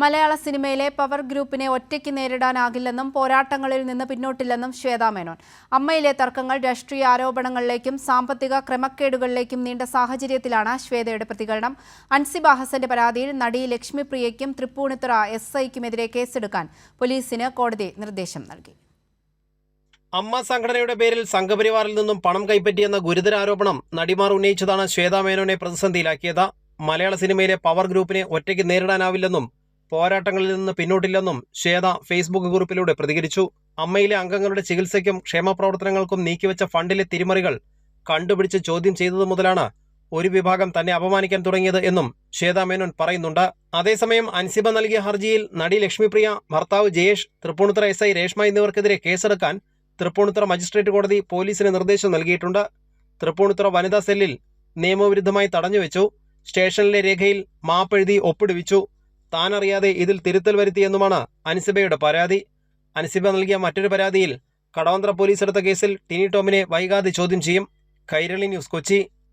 മലയാള സിനിമയിലെ പവർ ഗ്രൂപ്പിനെ ഒറ്റയ്ക്ക് നേരിടാനാകില്ലെന്നും പോരാട്ടങ്ങളിൽ നിന്ന് പിന്നോട്ടില്ലെന്നും ശ്വേതാ മേനോൻ. അമ്മയിലെ തർക്കങ്ങൾ രാഷ്ട്രീയ ആരോപണങ്ങളിലേക്കും സാമ്പത്തിക ക്രമക്കേടുകളിലേക്കും നീണ്ട സാഹചര്യത്തിലാണ് ശ്വേതയുടെ പ്രതികരണം. അൻസിബ ഹസന്റെ പരാതിയിൽ നടി ലക്ഷ്മിപ്രിയയ്ക്കും തൃപ്പൂണിത്തുറ SIക്കുമെതിരെ കേസെടുക്കാൻ പോലീസിന് കോടതി നിർദ്ദേശം നൽകി. അമ്മ സംഘടനയുടെ പേരിൽ സംഘപരിവാറിൽ നിന്നും പണം കൈപ്പറ്റിയെന്ന ഗുരുതര ആരോപണം നടിമാർ ഉന്നയിച്ചതാണ് ശ്വേതാ മേനോനെ പ്രതിസന്ധിയിലാക്കിയത്. മലയാള സിനിമയിലെ പവർ ഗ്രൂപ്പിനെ ഒറ്റയ്ക്ക് നേരിടാനാവില്ലെന്നും പോരാട്ടങ്ങളിൽ നിന്ന് പിന്നോട്ടില്ലെന്നും ശ്വേത ഫേസ്ബുക്ക് കുറിപ്പിലൂടെ പ്രതികരിച്ചു. അമ്മയിലെ അംഗങ്ങളുടെ ചികിത്സയ്ക്കും ക്ഷേമപ്രവർത്തനങ്ങൾക്കും നീക്കിവെച്ച ഫണ്ടിലെ തിരിമറികൾ കണ്ടുപിടിച്ച് ചോദ്യം ചെയ്തതു മുതലാണ് ഒരു വിഭാഗം തന്നെ അപമാനിക്കാൻ തുടങ്ങിയത് എന്നും ശ്വേതാ മേനോൻ പറയുന്നുണ്ട്. അതേസമയം അൻസിബ നൽകിയ ഹർജിയിൽ നടി ലക്ഷ്മിപ്രിയ, ഭർത്താവ് ജയേഷ്, തൃപ്പൂണിത്തുറ SI രേഷ്മ എന്നിവർക്കെതിരെ കേസെടുക്കാൻ തൃപ്പൂണിത്തുറ മജിസ്ട്രേറ്റ് കോടതി പോലീസിന് നിർദ്ദേശം നൽകിയിട്ടുണ്ട്. തൃപ്പൂണിത്തുറ വനിതാ സെല്ലിൽ നിയമവിരുദ്ധമായി തടഞ്ഞുവെച്ചു. സ്റ്റേഷനിലെ രേഖയിൽ മാപ്പെഴുതി ഒപ്പിടുവിച്ചു. താനറിയാതെ ഇതിൽ തിരുത്തൽ വരുത്തിയെന്നുമാണ് അൻസിബയുടെ പരാതി. അൻസിബ നൽകിയ മറ്റൊരു പരാതിയിൽ കടവന്ത്ര പോലീസ് എടുത്ത കേസിൽ ടിനി ടോമിനെ വൈകാതെ ചോദ്യം ചെയ്യും. കൈരളി ന്യൂസ്, കൊച്ചി.